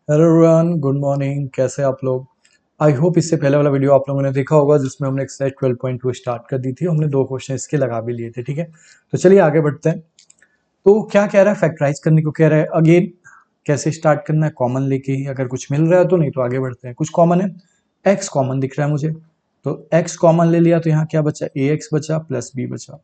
Hello everyone, good morning. कैसे आप लोग? आई होप इससे पहले वाला वीडियो आप लोगों ने देखा होगा जिसमें हमने एक्सरसाइज 12.2 स्टार्ट कर दी थी। हमने दो क्वेश्चन इसके लगा भी लिए थे। ठीक है, तो चलिए आगे बढ़ते हैं। तो क्या कह रहा है, फैक्टराइज करने को कह रहा है। अगेन कैसे स्टार्ट करना है, कॉमन लेके ही। अगर कुछ मिल रहा है तो, नहीं तो आगे बढ़ते हैं। कुछ कॉमन है, एक्स कॉमन दिख रहा है मुझे, तो एक्स कॉमन ले लिया तो यहाँ क्या बचा, ए एक्स बचा प्लस बी बचा।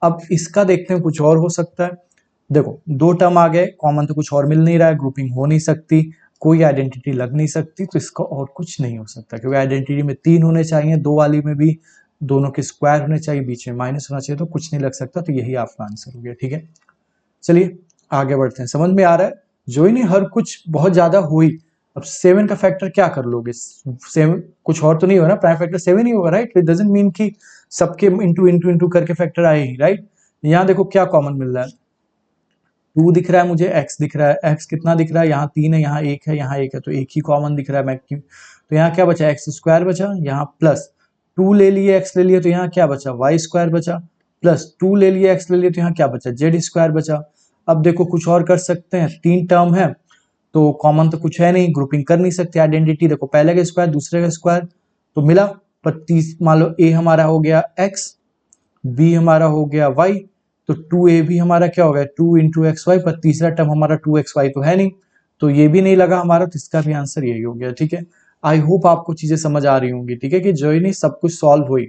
अब इसका देखते हैं, कुछ और हो सकता है। देखो दो टर्म आ गए कॉमन, तो कुछ और मिल नहीं रहा है, ग्रुपिंग हो नहीं सकती, कोई आइडेंटिटी लग नहीं सकती, तो इसका और कुछ नहीं हो सकता, क्योंकि आइडेंटिटी में तीन होने चाहिए, दो वाली में भी दोनों के स्क्वायर होने चाहिए, बीच में माइनस होना चाहिए, तो कुछ नहीं लग सकता। तो यही आपका आंसर हो गया। ठीक है, चलिए आगे बढ़ते हैं। समझ में आ रहा है? जो ही नहीं, हर कुछ बहुत ज्यादा हुई। अब सेवन का फैक्टर क्या कर लोगे? सेवन कुछ और तो नहीं हो ना, प्राइम फैक्टर सेवन ही होगा, राइट? इट डजंट मीन कि सबके इंटू इंटू इंटू करके फैक्टर आए ही, राइट? यहाँ देखो क्या कॉमन मिल रहा है, टू दिख रहा है मुझे, एक्स दिख रहा है। एक्स कितना दिख रहा है, यहाँ तीन है, यहाँ एक है, यहाँ एक है, तो एक ही कॉमन दिख रहा है। मैं क्यों, तो यहाँ क्या बचा, एक्स स्क्वायर बचा, यहाँ प्लस टू ले लिए एक्स ले लिए, तो यहाँ क्या बचा, वाई स्क्वायर बचा, प्लस टू ले लिए एक्स ले लिए, तो यहाँ क्या बचा, जेड स्क्वायर बचा। अब देखो कुछ और कर सकते हैं, तीन टर्म है तो कॉमन तो कुछ है नहीं, ग्रुपिंग कर नहीं सकते। आइडेंटिटी देखो, पहले का स्क्वायर दूसरे का स्क्वायर तो मिला, पर तीस मान लो ए हमारा हो गया एक्स, बी हमारा हो गया वाई, तो टू ए भी हमारा क्या हो गया, टू इंटू एक्स वाई, पर तीसरा टर्म हमारा टू एक्स वाई तो है नहीं, तो ये भी नहीं लगा हमारा, तो इसका भी आंसर यही हो गया। ठीक है, आई होप आपको चीजें समझ आ रही होंगी। ठीक है, कि जो ही नहीं सब कुछ सॉल्व हुई।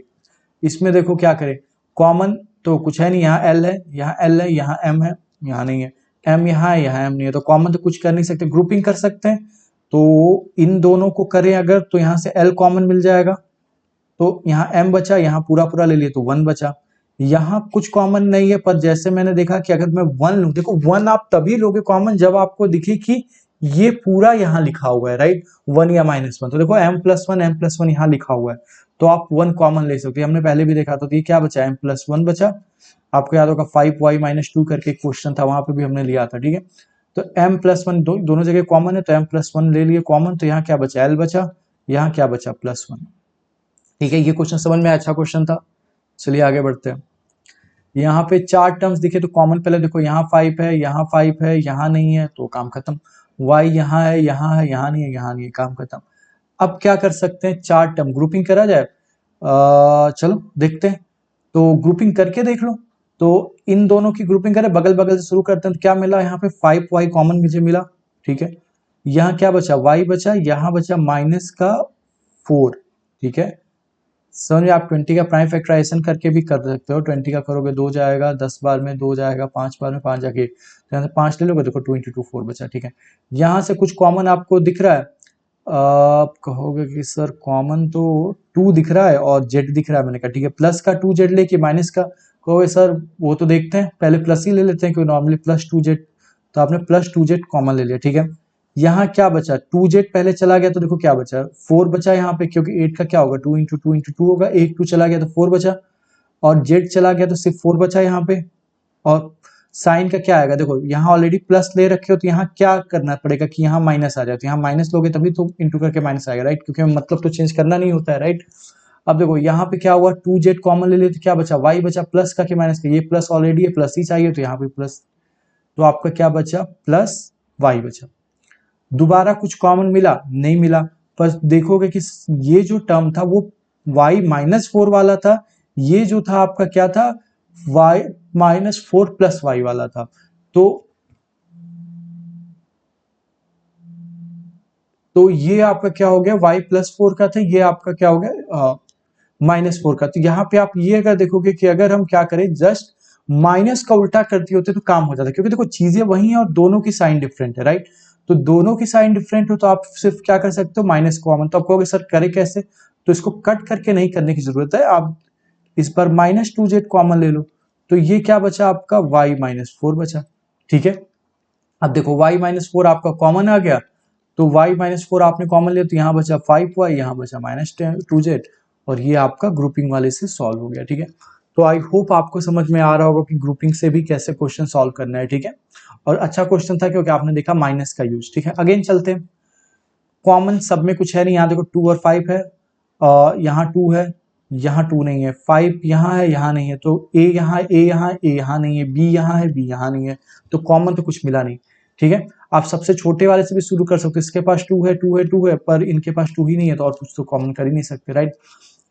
इसमें देखो क्या करें, कॉमन तो कुछ है नहीं, यहाँ एल है, यहाँ एल है, यहाँ एम है, यहाँ नहीं है, एम यहाँ है, यहाँ एम नहीं है, तो कॉमन तो कुछ कर नहीं सकते, ग्रुपिंग कर सकते हैं। तो इन दोनों को करें अगर, तो यहाँ से एल कॉमन मिल जाएगा, तो यहाँ m बचा, यहाँ पूरा पूरा ले लिए तो 1 बचा। यहाँ कुछ कॉमन नहीं है, पर जैसे मैंने देखा कि अगर मैं 1 लूं, देखो 1 आप तभी लोगे कॉमन जब आपको दिखे कि ये पूरा यहाँ लिखा हुआ है, राइट? 1 या -1, तो देखो m+1 यहाँ लिखा हुआ है, तो आप 1 कॉमन ले सकते हैं। हमने पहले भी देखा था, तो ये क्या बचा, m+1 बचा। आपको याद होगा 5y-2 करके एक क्वेश्चन था, वहां पे भी हमने लिया था। ठीक है, तो m+1 दोनों जगह कॉमन है, तो m+1 ले लिए कॉमन, तो यहाँ क्या बचा, l बचा, यहाँ क्या बचा, +1। ठीक है, ये क्वेश्चन समझ में, अच्छा क्वेश्चन था। चलिए आगे बढ़ते हैं। यहाँ पे चार टर्म्स दिखे तो कॉमन, पहले देखो यहाँ 5 है, यहाँ 5 है, यहाँ नहीं है, तो काम खत्म। y यहाँ है, यहाँ है, यहाँ नहीं है, यहाँ नहीं है, काम खत्म। अब क्या कर सकते हैं, चार टर्म ग्रुपिंग करा जाए। चलो देखते हैं, तो ग्रुपिंग करके देख लो। तो इन दोनों की ग्रुपिंग करें, बगल बगल से शुरू करते हैं, तो क्या मिला, यहाँ पे 5y कॉमन मुझे मिला। ठीक है, यहाँ क्या बचा, y बचा, यहाँ बचा माइनस का 4। ठीक है, समझ, आप 20 का प्राइम फैक्टराइजेशन करके भी कर सकते हो। 20 का करोगे 2 जाएगा, 10 बार में 2 जाएगा, 5 बार में 5 जाके, तो यहाँ से 5 ले लोगे, देखो 2 × 2 4 बचा। ठीक है, यहाँ से कुछ कॉमन आपको दिख रहा है, आप कहोगे कि सर कॉमन तो 2 दिख रहा है और जेड दिख रहा है। मैंने कहा ठीक है, प्लस का 2 जेड लेके माइनस का, कहोगे सर वो तो देखते हैं, पहले प्लस ही ले लेते हैं क्योंकि नॉर्मली +2 जेड, तो आपने +2 जेड कॉमन ले लिया। ठीक है, यहाँ क्या बचा, 2 जेड पहले चला गया, तो देखो क्या बचा, 4 बचा यहाँ पे, क्योंकि 8 का क्या होगा, 2 × 2 × 2 होगा, 1 2 चला गया तो 4 बचा, और जेड चला गया तो सिर्फ 4 बचा यहाँ पे। और साइन का क्या आएगा, देखो यहाँ ऑलरेडी प्लस ले रखे हो, तो यहाँ क्या करना पड़ेगा कि यहाँ माइनस आ जाए, तो यहाँ माइनस लोगे तभी तो इंटू करके माइनस आएगा, राइट? क्योंकि मतलब तो चेंज करना नहीं होता है, राइट? अब देखो यहाँ पे क्या हुआ, 2 जेड कॉमन ले लिए तो क्या बचा, वाई बचा, प्लस का कि माइनस का, ये प्लस ऑलरेडी है, प्लस ही चाहिए, तो यहाँ पे प्लस, तो आपका क्या बचा, प्लस वाई बचा। दोबारा कुछ कॉमन मिला, नहीं मिला, पर देखोगे कि ये जो टर्म था वो y-4 वाला था, ये जो था आपका क्या था, y-4 प्लस वाई वाला था। तो ये आपका क्या हो गया, y+4 का था, ये आपका क्या हो गया, -4 का। तो यहाँ पे आप ये अगर देखोगे कि अगर हम क्या करें, जस्ट माइनस का उल्टा करते होते तो काम हो जाता, क्योंकि देखो चीजें वही है और दोनों की साइन डिफरेंट है, राइट? तो दोनों की साइन डिफरेंट हो तो आप सिर्फ क्या कर सकते हो, माइनस कॉमन। तो आप कहोगे सर करे कैसे, तो इसको कट करके नहीं करने की जरूरत है, आप इस पर -2 जेड कॉमन ले लो, तो ये क्या बचा आपका, y-4 बचा। ठीक है, अब देखो y-4 आपका कॉमन आ गया, तो y-4 आपने कॉमन लिया, तो यहाँ बचा 5y, यहाँ बचा -2z, और ये आपका ग्रुपिंग वाले से सॉल्व हो गया। ठीक है, तो आई होप आपको समझ में आ रहा होगा कि ग्रुपिंग से भी कैसे क्वेश्चन सॉल्व करना है। ठीक है, और अच्छा क्वेश्चन था क्योंकि आपने देखा माइनस का यूज। ठीक है, अगेन चलते हैं, कॉमन सब में कुछ है नहीं, यहाँ देखो 2 और 5 है, यहाँ 2 है, यहाँ 2 नहीं है, 5 यहाँ है, यहाँ नहीं है, तो ए यहाँ, ए यहाँ, ए यहाँ नहीं है, बी यहाँ है, बी यहाँ नहीं है, तो कॉमन तो कुछ मिला नहीं। ठीक है। आप सबसे छोटे वाले से भी शुरू कर सकते हो, इसके पास 2 है 2 है 2 है, पर इनके पास 2 ही नहीं है तो और कुछ तो कॉमन कर ही नहीं सकते, राइट।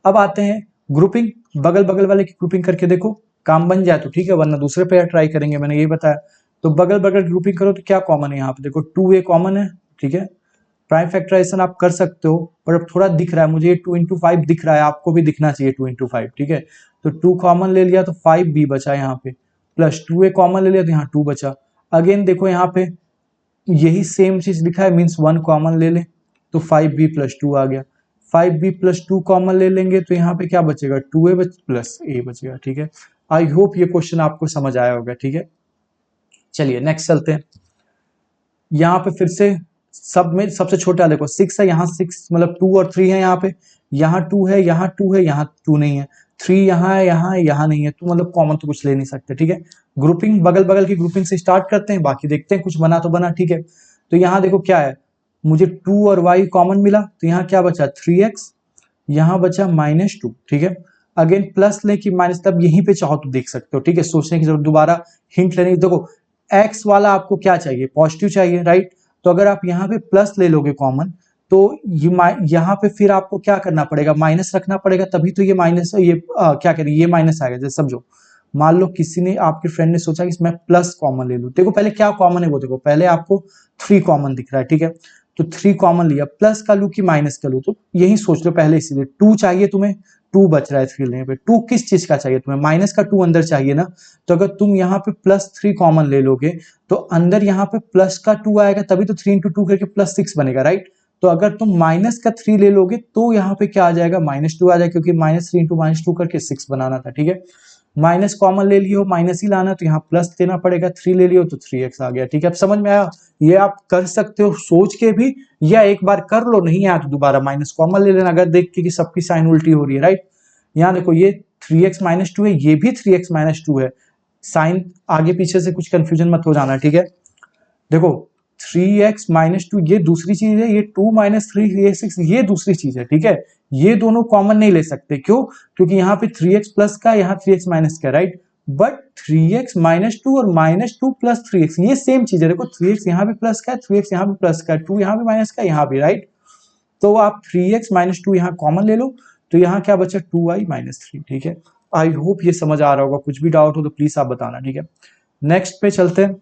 अब आते हैं ग्रुपिंग, बगल बगल वाले की ग्रुपिंग करके देखो, काम बन जाए तो ठीक है, वरना दूसरे पेयर ट्राई करेंगे, मैंने ये बताया। तो बगल बगल ग्रुपिंग करो तो क्या कॉमन है यहाँ पे, देखो 2a कॉमन है, ठीक है। प्राइम फैक्टराइजेशन आप कर सकते हो, पर अब थोड़ा दिख रहा है मुझे, 2 इंटू 5 दिख रहा है, आपको भी दिखना चाहिए 2 इंटू 5, ठीक है। तो 2 कॉमन ले लिया तो 5b बचा यहाँ पे, प्लस 2a कॉमन ले लिया तो यहाँ 2 बचा। अगेन देखो यहाँ पे यही सेम चीज लिखा है, मीन्स 1 कॉमन ले ले तो 5b प्लस 2 आ गया। 5b प्लस 2 कॉमन ले लेंगे तो यहाँ पे क्या बचेगा, 2a प्लस a बचेगा, ठीक है। आई होप ये क्वेश्चन आपको समझ आया होगा, ठीक है। चलिए नेक्स्ट चलते हैं। यहाँ पे फिर से सब में सबसे छोटा देखो 6 है, यहाँ 6 मतलब 2 और 3 है, यहाँ पे यहाँ 2 है, यहाँ 2 है, यहाँ 2 नहीं है, 3 यहाँ है, यहाँ नहीं है, तो मतलब कॉमन तो कुछ ले नहीं सकते, ठीक है। ग्रुपिंग बगल बगल की ग्रुपिंग से स्टार्ट करते हैं, बाकी देखते हैं कुछ बना तो बना, ठीक है। तो यहाँ देखो क्या है, मुझे 2 और y कॉमन मिला तो यहाँ क्या बचा 3x, यहाँ बचा -2, ठीक है। अगेन प्लस ले कि माइनस, तब यहीं पे चाहो तो देख सकते हो, ठीक है, सोचने की जरूरत, दोबारा हिंट लेने की। देखो x वाला आपको क्या चाहिए, पॉजिटिव चाहिए, राइट। तो अगर आप यहाँ पे प्लस ले लोगे कॉमन तो यहाँ पे फिर आपको क्या करना पड़ेगा, माइनस रखना पड़ेगा, तभी तो ये माइनस क्या करें, ये माइनस आएगा। जैसे समझो मान लो किसी ने, आपके फ्रेंड ने सोचा कि मैं प्लस कॉमन ले लूं, देखो पहले क्या कॉमन है वो देखो, पहले आपको 3 कॉमन दिख रहा है, ठीक है। तो 3 कॉमन लिया, प्लस का लू कि माइनस का लू, तो यही सोच लो पहले, इसीलिए 2 चाहिए तुम्हें, 2 बच रहा है 3 लेने पे। 2 किस चीज का चाहिए तुम्हें, माइनस का 2 अंदर चाहिए ना, तो अगर तुम यहाँ पे +3 कॉमन ले लोगे तो अंदर यहाँ पे प्लस का 2 आएगा, तभी तो 3 इंटू 2 करके +6 बनेगा, राइट। तो अगर तुम माइनस का 3 ले लोगे तो यहाँ पे क्या आ जाएगा, -2 आ जाएगा, क्योंकि -3 इंटू -2 करके 6 बनाना था, ठीक है। माइनस कॉमन ले लियो, माइनस ही लाना, तो यहाँ प्लस देना पड़ेगा, 3 ले लियो तो 3x आ गया, ठीक है। अब समझ में आया, ये आप कर सकते हो सोच के भी, या एक बार कर लो, नहीं आया तो दोबारा माइनस कॉमन ले लेना, अगर देख के कि सबकी साइन उल्टी हो रही है, राइट। यहाँ देखो ये 3x -2 है, ये भी 3x -2 है, साइन आगे पीछे से कुछ कंफ्यूजन मत हो जाना, ठीक है। देखो 3x -2 ये दूसरी चीज है, ये 2 - 3 ये 6 ये दूसरी चीज है, ठीक है। ये दोनों कॉमन नहीं ले सकते, क्यों, क्योंकि यहाँ पे 3x प्लस का, यहाँ 3x माइनस का, राइट। बट 3x -2 और -2 प्लस 3x ये सेम चीज है, देखो 3x यहाँ भी प्लस का है, 3x यहाँ भी प्लस का है, 2 यहाँ भी माइनस का, यहाँ भी, राइट। तो आप 3x -2 यहाँ कॉमन ले लो, तो यहाँ क्या बचा 2y -3, ठीक है। आई होप ये समझ आ रहा होगा, कुछ भी डाउट हो तो प्लीज आप बताना, ठीक है। नेक्स्ट पे चलते हैं।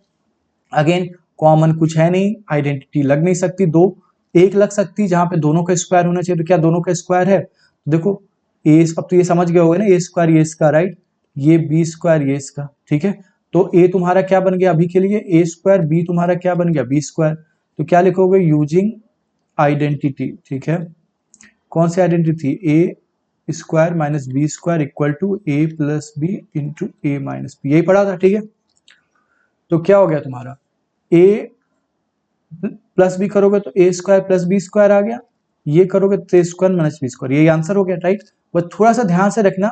अगेन कॉमन कुछ है नहीं, आइडेंटिटी लग नहीं सकती, दो एक लग सकती, जहां पे दोनों का स्क्वायर होना चाहिए, तो क्या दोनों का स्क्वायर है, तो देखो ए, अब तो ये समझ गए होगे ना, ए स्क्वायर ये इसका, राइट, ये बी स्क्वायर ये इसका, ठीक है। तो ए तुम्हारा क्या बन गया अभी के लिए, ए स्क्वायर, बी तुम्हारा क्या बन गया, बी स्क्वायर। तो क्या लिखोगे, यूजिंग आइडेंटिटी, ठीक है। कौन सी identity, A square minus B square equal to A plus B into A minus B, यही पढ़ा था, ठीक है। तो क्या हो गया तुम्हारा, ए प्लस बी करोगे तो ए स्क्वायर प्लस बी स्क्वायर आ गया, ये करोगे तो ए स्क्वायर माइनस बी स्क्वायर, ये आंसर हो गया, राइट। बस थोड़ा सा ध्यान से रखना,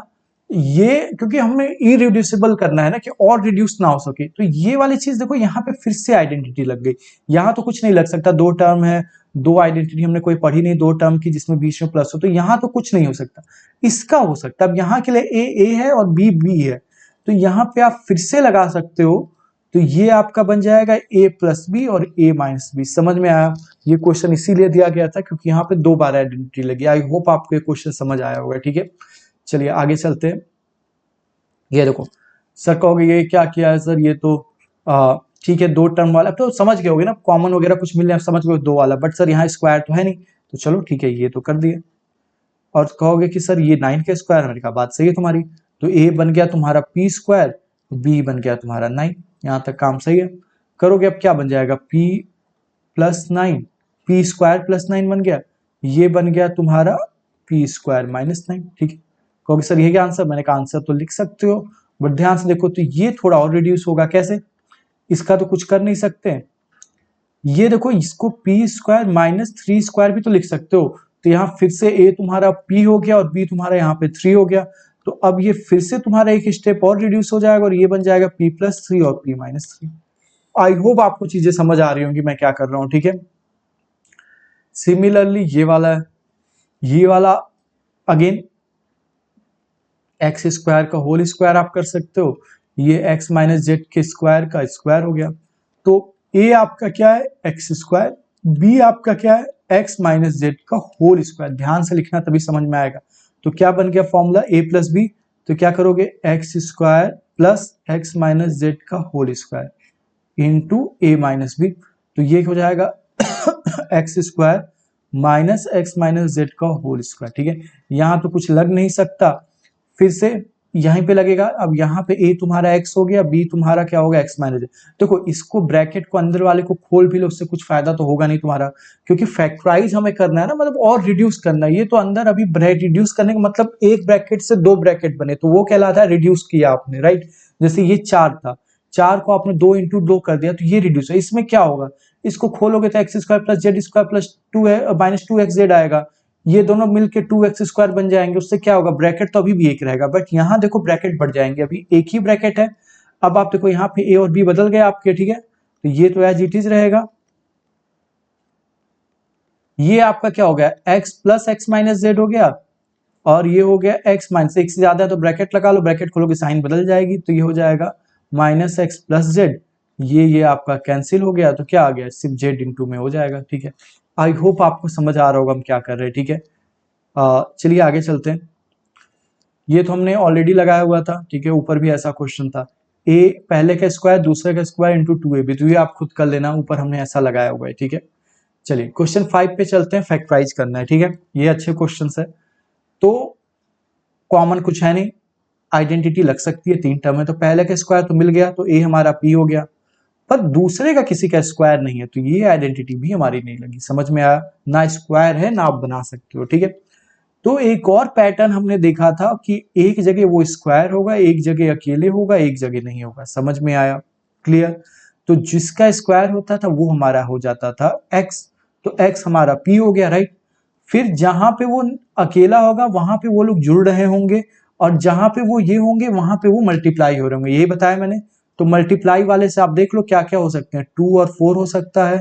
ये क्योंकि हमें इरिड्यूसिबल करना है ना, कि और रिड्यूस ना हो सके, तो ये वाली चीज देखो यहाँ पे फिर से आइडेंटिटी लग गई। यहाँ तो कुछ नहीं लग सकता, दो टर्म है, दो आइडेंटिटी हमने कोई पढ़ी नहीं, दो टर्म की जिसमें बीच में प्लस हो, तो यहाँ तो कुछ नहीं हो सकता, इसका हो सकता। अब यहाँ के लिए ए है और बी बी है, तो यहाँ पे आप फिर से लगा सकते हो, तो ये आपका बन जाएगा a प्लस बी और a माइनस बी। समझ में आया, ये क्वेश्चन इसीलिए दिया गया था क्योंकि यहाँ पे 2 बार आइडेंटिटी लगी। आई होप आपको ये क्वेश्चन समझ आया होगा, ठीक है। चलिए आगे चलते हैं। ये देखो सर कहोगे ये क्या किया है सर, ये तो ठीक है 2 टर्म वाला, तो समझ गए होगे ना, कॉमन वगैरह कुछ मिल रहा है, समझ गए 2 वाला, बट सर यहाँ स्क्वायर तो है नहीं, तो चलो ठीक है ये तो कर दिए। और कहोगे कि सर ये 9 का स्क्वायर, मैंने कहा बात सही है तुम्हारी, तो a बन गया तुम्हारा p स्क्वायर, b बन गया तुम्हारा 9, यहाँ तक काम सही है। करोगे अब क्या बन जाएगा, p plus 9, p square plus 9 बन गया, ये बन गया तुम्हारा p स्क्वायर माइनस 9, ठीक है। कहोगे सर ये क्या आंसर, मैंने कहा आंसर तो लिख सकते हो, बट ध्यान से देखो तो ये थोड़ा और रिड्यूस होगा, कैसे, इसका तो कुछ कर नहीं सकते, ये देखो इसको p स्क्वायर माइनस 3 स्क्वायर भी तो लिख सकते हो, तो यहाँ फिर से a तुम्हारा p हो गया और b तुम्हारा यहाँ पे 3 हो गया, तो अब ये फिर से तुम्हारा एक स्टेप और रिड्यूस हो जाएगा और ये बन जाएगा p प्लस 3 और p माइनस 3। आई होप आपको चीजें समझ आ रही होंगी मैं क्या कर रहा हूँ, ठीक है। सिमिलरली ये वाला है, ये वाला अगेन एक्स स्क्वायर का होल स्क्वायर आप कर सकते हो, ये एक्स माइनस जेड के स्क्वायर का स्क्वायर हो गया, तो ए आपका क्या है एक्स स्क्वायर, बी आपका क्या है एक्स माइनस जेड का होल स्क्वायर। ध्यान से लिखना तभी समझ में आएगा। तो क्या बन गया फॉर्मूला ए प्लस बी, तो क्या करोगे x square plus x minus Z का whole square into A minus B. तो ये हो जाएगा x square minus x minus Z का होल स्क्वायर। ठीक है, यहां तो कुछ लग नहीं सकता, फिर से यहीं पे लगेगा। अब यहाँ पे a तुम्हारा x हो गया, b तुम्हारा क्या होगा x माइनस। देखो इसको ब्रैकेट को अंदर वाले को खोल भी लो, उससे कुछ फायदा तो होगा नहीं तुम्हारा, क्योंकि फैक्टराइज हमें करना है ना, मतलब और रिड्यूस करना है। ये तो अंदर अभी रिड्यूस करने का मतलब एक ब्रैकेट से दो ब्रैकेट बने, तो वो कहलाता है रिड्यूस किया आपने, राइट। जैसे ये 4 था, 4 को आपने 2 इंटू 2 कर दिया, तो ये रिड्यूस है। इसमें क्या होगा, इसको खोलोगे तो x square plus Z square plus 2 minus 2 x Z आएगा। ये दोनों मिलके 2x स्क्वायर बन जाएंगे। उससे क्या होगा, ब्रैकेट तो अभी भी एक रहेगा, बट यहाँ देखो ब्रैकेट बढ़ जाएंगे, अभी एक ही ब्रैकेट है। अब आप देखो यहाँ पे a और b बदल गए आपके, ठीक है, तो ये तो एज इट इज रहेगा। ये आपका क्या हो गया x plus x minus Z हो गया, और ये हो गया x माइनस, एक से ज्यादा है तो ब्रैकेट लगा लो, ब्रैकेट खोलोगे साइन बदल जाएगी, तो ये हो जाएगा माइनस एक्स प्लस जेड। ये आपका कैंसिल हो गया, तो क्या आ गया, सिर्फ जेड इंटू में हो जाएगा। ठीक है, आई होप आपको समझ आ रहा होगा हम क्या कर रहे हैं। ठीक है, चलिए आगे चलते हैं। ये तो हमने ऑलरेडी लगाया हुआ था, ठीक है, ऊपर भी ऐसा क्वेश्चन था, a पहले का स्क्वायर दूसरे का स्क्वायर इंटू 2ab, तो ये आप खुद कर लेना, ऊपर हमने ऐसा लगाया हुआ है। ठीक है, चलिए क्वेश्चन 5 पे चलते हैं, फैक्टराइज करना है। ठीक है, ये अच्छे क्वेश्चन है, तो कॉमन कुछ है नहीं, आइडेंटिटी लग सकती है, 3 टर्म है, तो पहले का स्क्वायर तो मिल गया, तो a हमारा p हो गया, पर दूसरे का किसी का स्क्वायर नहीं है, तो ये आइडेंटिटी भी हमारी नहीं लगी। समझ में आया ना, स्क्वायर है ना आप बना सकते हो। ठीक है, तो एक और पैटर्न हमने देखा था कि एक जगह वो स्क्वायर होगा, एक जगह अकेले होगा, एक जगह नहीं होगा। समझ में आया, क्लियर। तो जिसका स्क्वायर होता था वो हमारा हो जाता था x, तो x हमारा p हो गया, राइट। फिर जहां पे वो अकेला होगा वहां पे वो लोग जुड़ रहे होंगे, और जहां पे वो ये होंगे वहां पे वो मल्टीप्लाई हो रहे होंगे, यही बताया मैंने। तो मल्टीप्लाई वाले से आप देख लो क्या क्या हो सकते हैं, 2 और 4 हो सकता है,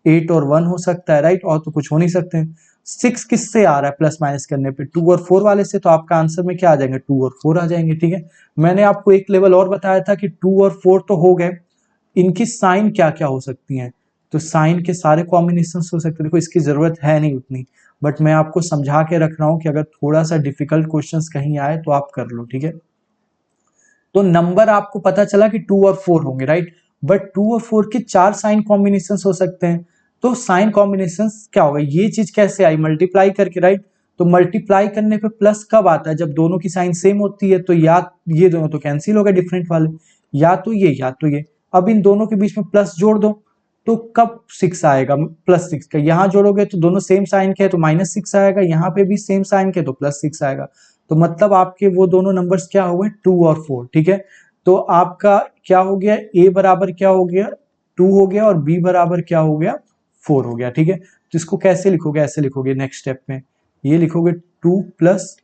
8 और 1 हो सकता है, राइट, और तो कुछ हो नहीं सकते। 6 किससे आ रहा है प्लस माइनस करने पे, 2 और 4 वाले से, तो आपका आंसर में क्या आ जाएंगे, 2 और 4 आ जाएंगे। ठीक है, मैंने आपको एक लेवल और बताया था कि 2 और 4 तो हो गए, इनकी साइन क्या क्या हो सकती हैं, तो साइन के सारे कॉम्बिनेशन हो सकते हैं। देखो इसकी जरूरत है नहीं उतनी, बट मैं आपको समझा के रख रहा हूं कि अगर थोड़ा सा डिफिकल्ट क्वेश्चंस कहीं आए तो आप कर लो। ठीक है, तो नंबर आपको पता चला कि 2 और 4 होंगे, राइट, बट 2 और 4 के 4 साइन कॉम्बिनेशन हो सकते हैं। तो साइन कॉम्बिनेशन क्या होगा, ये चीज कैसे आई, मल्टीप्लाई करके, राइट। तो मल्टीप्लाई करने पे प्लस कब आता है, जब दोनों की साइन सेम होती है, तो या ये दोनों तो कैंसिल हो गए डिफरेंट वाले, या तो ये या तो ये। अब इन दोनों के बीच में प्लस जोड़ दो, तो कब 6 आएगा, +6 का, यहां जोड़ोगे तो दोनों सेम साइन के है तो -6 आएगा, यहाँ पे भी सेम साइन के तो +6 आएगा। तो मतलब आपके वो दोनों नंबर्स क्या हो गए, 2 और 4। ठीक है, तो आपका क्या हो गया, a बराबर क्या हो गया 2 हो गया, और b बराबर क्या हो गया 4 हो गया। ठीक है, तो इसको कैसे लिखोगे, ऐसे लिखोगे नेक्स्ट स्टेप में, ये लिखोगे 2 +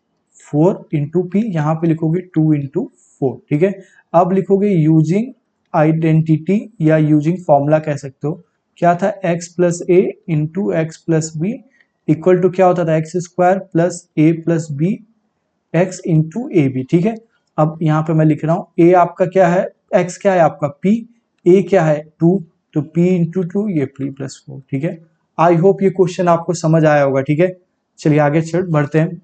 4 इंटू p, यहाँ पे लिखोगे 2 इंटू 4। ठीक है, अब लिखोगे यूजिंग आइडेंटिटी या यूजिंग फॉर्मूला कह सकते हो, क्या था x plus a into X plus B equal to क्या होता था, X square plus a plus B x into A B. ठीक है, अब यहाँ पे मैं लिख रहा हूं a आपका क्या है, x क्या है आपका p, a क्या है 2, तो p इंटू 2, ये p प्लस 4। ठीक है, आई होप ये क्वेश्चन आपको समझ आया होगा। ठीक है, चलिए आगे बढ़ते हैं।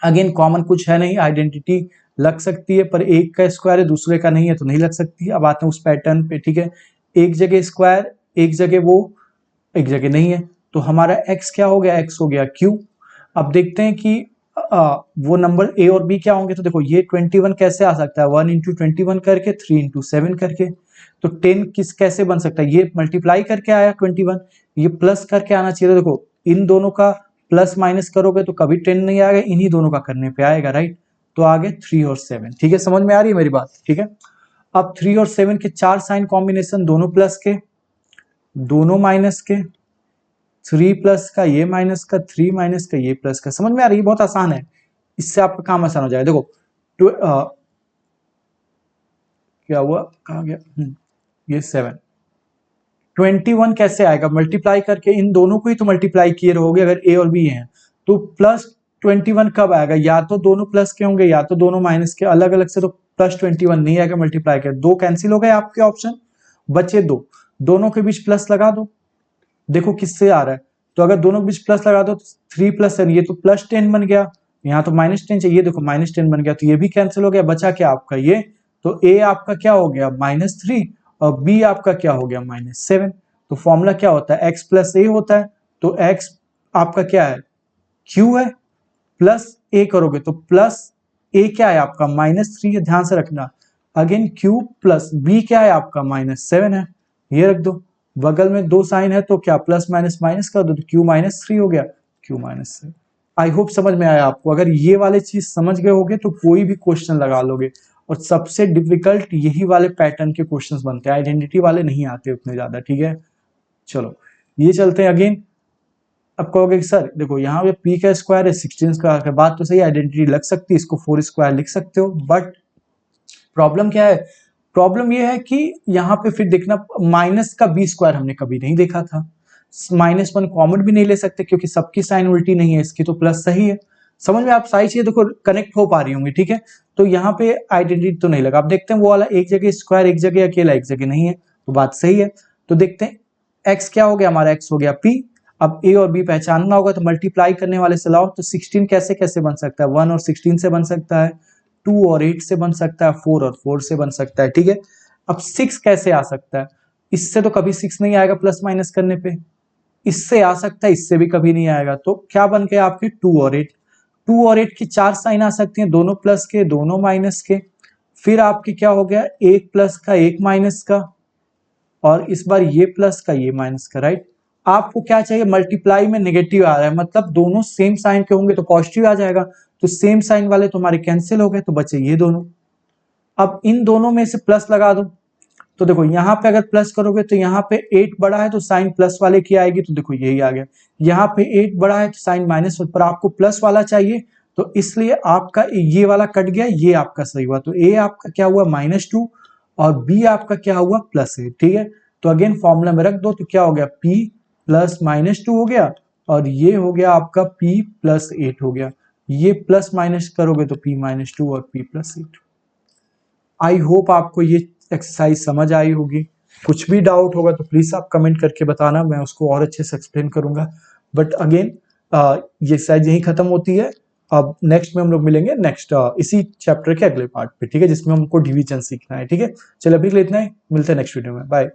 अगेन कॉमन कुछ है नहीं, आइडेंटिटी लग सकती है, पर एक का स्क्वायर है दूसरे का नहीं है तो नहीं लग सकती। अब आते हैं उस पैटर्न पे। ठीक है, एक जगह स्क्वायर, एक जगह वो, एक जगह नहीं है, तो हमारा x क्या हो गया, x हो गया q। अब देखते हैं कि वो नंबर a और b क्या होंगे, तो देखो ये 21 कैसे आ सकता है, 1 इंटू 21 करके, 3 इंटू 7 करके, तो 10 किस कैसे बन सकता है, ये मल्टीप्लाई करके आया 21, ये प्लस करके आना चाहिए। तो देखो इन दोनों का प्लस माइनस करोगे तो कभी 10 नहीं आएगा, इन्हीं दोनों का करने पे आएगा, राइट। तो आगे 3 और 7। ठीक है, समझ में आ रही है मेरी बात। ठीक है, अब 3 और 7 के 4 साइन कॉम्बिनेशन, दोनों प्लस के, दोनों माइनस के, 3 प्लस का, ये माइनस का, 3 माइनस का, ये प्लस का। समझ में आ रही है, बहुत आसान है, इससे आपका काम आसान हो जाएगा। देखो क्या हुआ, कहा गया, ये 7, 21 कैसे आएगा, मल्टीप्लाई करके, इन दोनों को ही तो मल्टीप्लाई किए रहोगे अगर a और b हैं, तो +21 कब आएगा, या तो दोनों प्लस के होंगे या तो दोनों माइनस के, अलग अलग से तो +21 नहीं आएगा मल्टीप्लाई कर, दो कैंसिल हो गए आपके ऑप्शन, बचे दो, दोनों के बीच प्लस लगा दो, देखो किससे आ रहा है। तो अगर दोनों के बीच प्लस लगा दो तो 3 + 10, ये तो +10 बन गया, यहाँ तो -10 चाहिए, देखो -10 बन गया, तो ये भी कैंसिल हो गया, बचा क्या आपका ये, तो a आपका क्या हो गया -3 और b आपका क्या हो गया -7। तो फॉर्मूला क्या होता है, x + a होता है, तो x आपका क्या है q है, प्लस a करोगे तो प्लस a क्या है आपका -3 है, ध्यान से रखना। अगेन q प्लस b क्या है आपका -7 है, ये रख दो, बगल में 2 साइन है तो क्या प्लस माइनस माइनस कर दो, तो q -3 हो गया, q -7। आई होप समझ में आया आपको। अगर ये वाले चीज समझ गए होगे तो कोई भी क्वेश्चन लगा लोगे, और सबसे डिफिकल्ट यही वाले पैटर्न के क्वेश्चंस बनते हैं, आइडेंटिटी वाले नहीं आते उतने ज्यादा, ठीक है। चलो ये चलते हैं अगेन। अब कहोगे कि सर देखो यहाँ पे p का स्क्वायर है 16 स्क्वायर का, बात तो सही, आइडेंटिटी लग सकती है, इसको 4 स्क्वायर लिख सकते हो, बट प्रॉब्लम क्या है, प्रॉब्लम ये है कि यहाँ पे फिर देखना माइनस का b स्क्वायर हमने कभी नहीं देखा था, -1 कॉमन भी नहीं ले सकते क्योंकि सबकी साइन उल्टी नहीं है, इसकी तो प्लस सही है। समझ में आप सारी चीजें देखो कनेक्ट हो पा रही होंगी, ठीक है। तो यहाँ पे आइडेंटिटी तो नहीं लगा। अब देखते हैं वो वाला एक जगह स्क्वायर एक जगह अकेला एक जगह नहीं है, तो बात सही है। तो देखते हैं x क्या हो गया हमारा, x हो गया p। अब a और b पहचानना होगा तो मल्टीप्लाई करने वाले से लाओ, तो 16 कैसे कैसे बन सकता है, 1 और 16 से बन सकता है, 2 और 8 से बन सकता है, 4 और 4 से बन सकता है, ठीक है। अब 6 कैसे आ सकता है, इससे तो कभी 6 नहीं आएगा प्लस माइनस करने पे, इससे आ सकता है, इससे भी कभी नहीं आएगा, तो क्या बन गया आपके 2 और 8। 2 और 8 की 4 साइन आ सकती हैं, दोनों प्लस के दोनों माइनस के, फिर आपके क्या हो गया एक प्लस का एक माइनस का, और इस बार ये प्लस का ये माइनस का, राइट। आपको क्या चाहिए, मल्टीप्लाई में नेगेटिव आ रहा है, मतलब दोनों सेम साइन के होंगे तो पॉजिटिव आ जाएगा, तो सेम साइन वाले तुम्हारे कैंसिल हो गए, तो बचे ये दोनों। अब इन दोनों में से प्लस लगा दो, तो देखो यहाँ पे अगर प्लस करोगे तो यहाँ पे 8 बड़ा है तो साइन प्लस वाले की आएगी, तो देखो यही आ गया। यहाँ पे 8 बड़ा है तो साइन माइनस, पर आपको प्लस वाला चाहिए, तो इसलिए आपका ये वाला कट गया, ये आपका सही हुआ, तो a आपका क्या हुआ -2 और b आपका क्या हुआ +8, ठीक है। तो अगेन फॉर्मूला में रख दो, तो क्या हो गया p + -2 हो गया, और ये हो गया आपका p + 8 हो गया, ये प्लस माइनस करोगे तो p -2 और p + 8। आई होप आपको ये एक्सरसाइज समझ आई होगी। कुछ भी डाउट होगा तो प्लीज आप कमेंट करके बताना, मैं उसको और अच्छे से एक्सप्लेन करूंगा। बट अगेन ये एक्सरसाइज यही खत्म होती है। अब नेक्स्ट में हम लोग मिलेंगे नेक्स्ट इसी चैप्टर के अगले पार्ट पे, ठीक है, जिसमें हमको डिवीजन सीखना है, ठीक है। चलो अभी के लिए इतना ही, मिलते हैं नेक्स्ट वीडियो में, बाय।